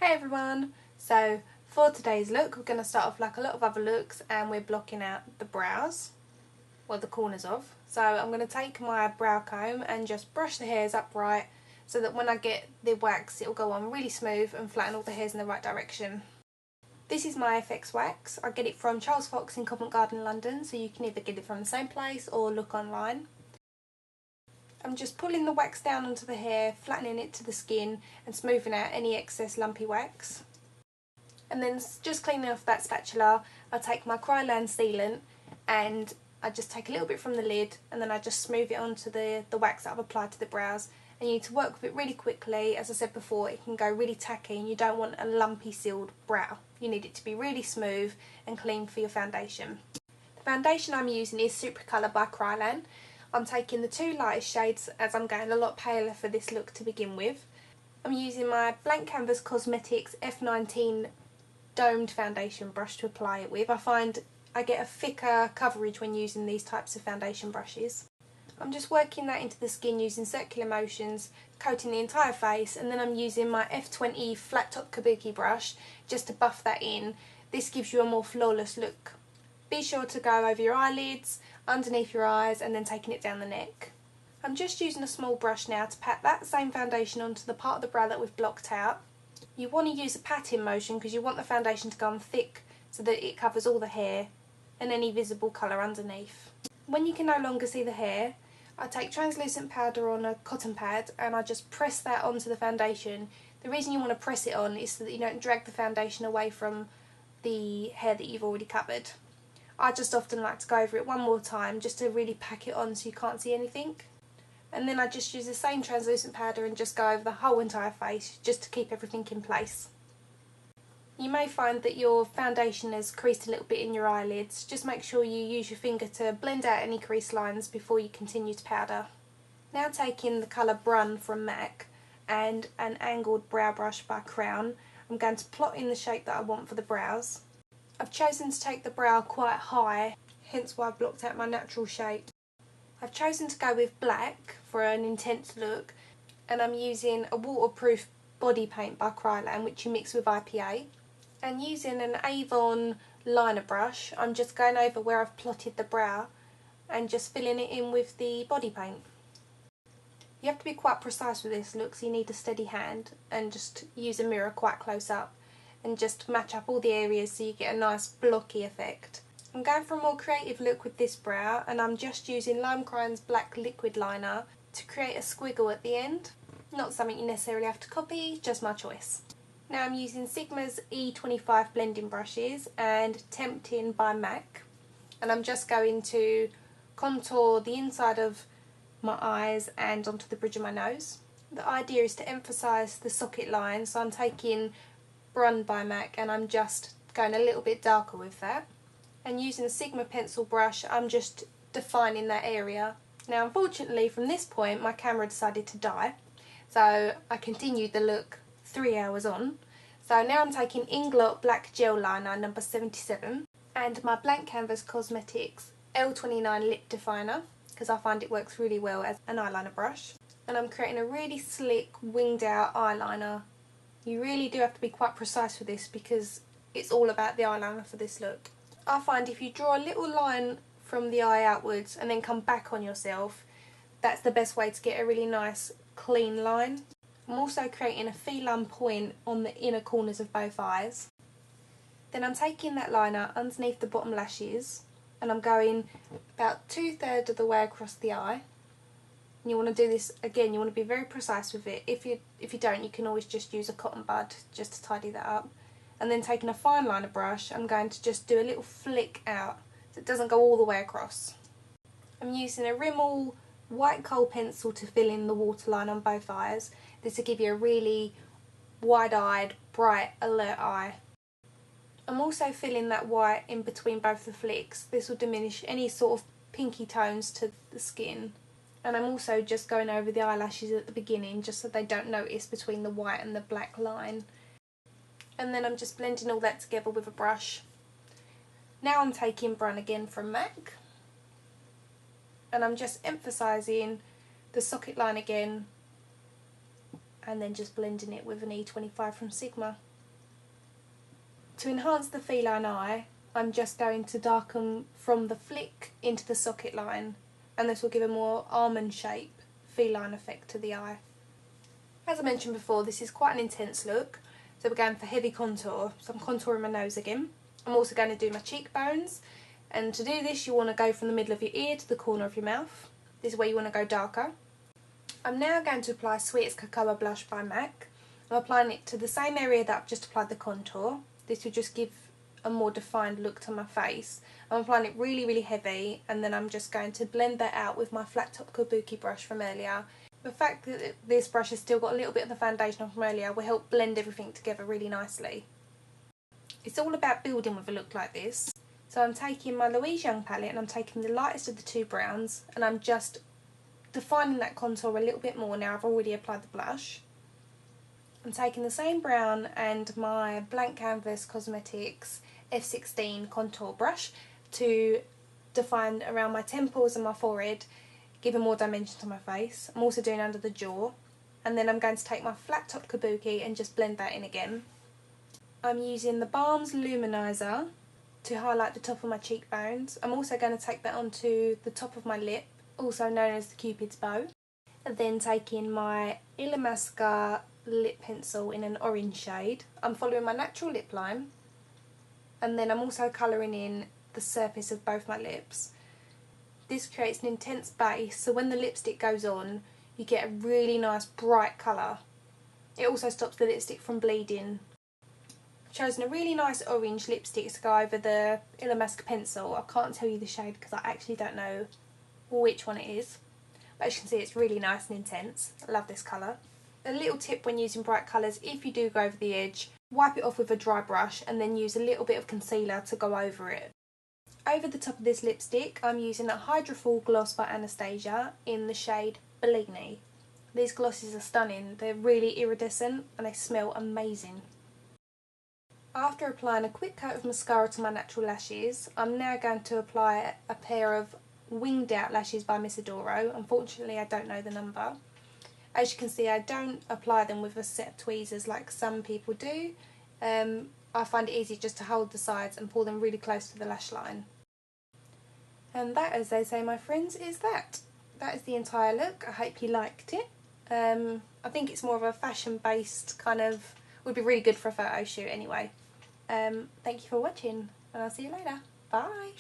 Hey everyone! So for today's look we're going to start off like a lot of other looks and we're blocking out the brows, well the corners of. So I'm going to take my brow comb and just brush the hairs upright so that when I get the wax it'll go on really smooth and flatten all the hairs in the right direction. This is my FX wax. I get it from Charles Fox in Covent Garden, London, so you can either get it from the same place or look online. I'm just pulling the wax down onto the hair, flattening it to the skin and smoothing out any excess lumpy wax. And then just cleaning off that spatula, I take my Kryolan Sealent and I just take a little bit from the lid and then I just smooth it onto the wax that I've applied to the brows. And you need to work with it really quickly. As I said before, it can go really tacky and you don't want a lumpy sealed brow. You need it to be really smooth and clean for your foundation. The foundation I'm using is Supracolor by Kryolan. I'm taking the two lightest shades as I'm going a lot paler for this look to begin with. I'm using my Blank Canvas Cosmetics F19 domed foundation brush to apply it with. I find I get a thicker coverage when using these types of foundation brushes. I'm just working that into the skin using circular motions, coating the entire face, and then I'm using my F20 flat top Kabuki brush just to buff that in. This gives you a more flawless look. Be sure to go over your eyelids, underneath your eyes, and then taking it down the neck. I'm just using a small brush now to pat that same foundation onto the part of the brow that we've blocked out. You want to use a patting motion because you want the foundation to go on thick so that it covers all the hair and any visible colour underneath. When you can no longer see the hair, I take translucent powder on a cotton pad and I just press that onto the foundation. The reason you want to press it on is so that you don't drag the foundation away from the hair that you've already covered. I just often like to go over it one more time just to really pack it on so you can't see anything. And then I just use the same translucent powder and just go over the whole entire face just to keep everything in place. You may find that your foundation has creased a little bit in your eyelids. Just make sure you use your finger to blend out any crease lines before you continue to powder. Now taking the colour Brun from MAC and an angled brow brush by Crown, I'm going to plot in the shape that I want for the brows. I've chosen to take the brow quite high, hence why I've blocked out my natural shape. I've chosen to go with black for an intense look, and I'm using a waterproof body paint by Kryolan which you mix with IPA. And using an Avon liner brush, I'm just going over where I've plotted the brow and just filling it in with the body paint. You have to be quite precise with this look, so you need a steady hand and just use a mirror quite close up and just match up all the areas so you get a nice blocky effect. I'm going for a more creative look with this brow and I'm just using LimeCrime's black liquid liner to create a squiggle at the end. Not something you necessarily have to copy, just my choice. Now I'm using Sigma's E25 blending brushes and Tempting by MAC, and I'm just going to contour the inside of my eyes and onto the bridge of my nose. The idea is to emphasise the socket line, so I'm taking Brun by MAC and I'm just going a little bit darker with that. And using a Sigma pencil brush I'm just defining that area. Now unfortunately from this point my camera decided to die, so I continued the look 3 hours on. So now I'm taking Inglot black gel liner number 77 and my Blank Canvas Cosmetics L29 Lip Definer because I find it works really well as an eyeliner brush. And I'm creating a really slick winged out eyeliner. You really do have to be quite precise with this because it's all about the eyeliner for this look. I find if you draw a little line from the eye outwards and then come back on yourself, that's the best way to get a really nice clean line. I'm also creating a feline point on the inner corners of both eyes. Then I'm taking that liner underneath the bottom lashes and I'm going about 2/3 of the way across the eye. And you want to do this again, you want to be very precise with it. If you don't, you can always just use a cotton bud just to tidy that up. And then taking a fine liner brush, I'm going to just do a little flick out so it doesn't go all the way across. I'm using a Rimmel white Kohl pencil to fill in the waterline on both eyes. This will give you a really wide-eyed, bright, alert eye. I'm also filling that white in between both the flicks. This will diminish any sort of pinky tones to the skin. And I'm also just going over the eyelashes at the beginning just so they don't notice between the white and the black line. And then I'm just blending all that together with a brush. Now I'm taking Brun again from MAC. And I'm just emphasising the socket line again and then just blending it with an E25 from Sigma. To enhance the feline eye, I'm just going to darken from the flick into the socket line, and this will give a more almond shape feline effect to the eye. As I mentioned before, this is quite an intense look, so we're going for heavy contour. So I'm contouring my nose again. I'm also going to do my cheekbones, and to do this you want to go from the middle of your ear to the corner of your mouth. This is where you want to go darker. I'm now going to apply Sweetest Cocoa Blush by MAC. I'm applying it to the same area that I've just applied the contour. This will just give a more defined look to my face. I'm applying it really heavy, and then I'm just going to blend that out with my flat top Kabuki brush from earlier. The fact that this brush has still got a little bit of the foundation from earlier will help blend everything together really nicely. It's all about building with a look like this. So I'm taking my Louise Young palette and I'm taking the lightest of the two browns, and I'm just defining that contour a little bit more now I've already applied the blush. I'm taking the same brown and my Blank Canvas Cosmetics F16 contour brush to define around my temples and my forehead, giving more dimension to my face. I'm also doing under the jaw, and then I'm going to take my flat top Kabuki and just blend that in again. I'm using TheBalm's Luminizer to highlight the top of my cheekbones. I'm also going to take that onto the top of my lip, also known as the Cupid's bow. And then taking my Illamasqua lip pencil in an orange shade. I'm following my natural lip line, and then I'm also colouring in the surface of both my lips. This creates an intense base, so when the lipstick goes on you get a really nice bright colour. It also stops the lipstick from bleeding. I've chosen a really nice orange lipstick to go over the Illamasqua pencil. I can't tell you the shade because I actually don't know which one it is. But as you can see, it's really nice and intense. I love this colour. A little tip when using bright colours: if you do go over the edge, wipe it off with a dry brush and then use a little bit of concealer to go over it. Over the top of this lipstick, I'm using a Hydrafull gloss by Anastasia in the shade Bellini. These glosses are stunning. They're really iridescent and they smell amazing. After applying a quick coat of mascara to my natural lashes, I'm now going to apply a pair of Winged Out lashes by Miss Adoro. Unfortunately, I don't know the number. As you can see, I don't apply them with a set of tweezers like some people do. I find it easy just to hold the sides and pull them really close to the lash line. And that, as they say, my friends, is that. That is the entire look. I hope you liked it. I think it's more of a fashion-based kind of, would be really good for a photo shoot anyway. Thank you for watching, and I'll see you later. Bye!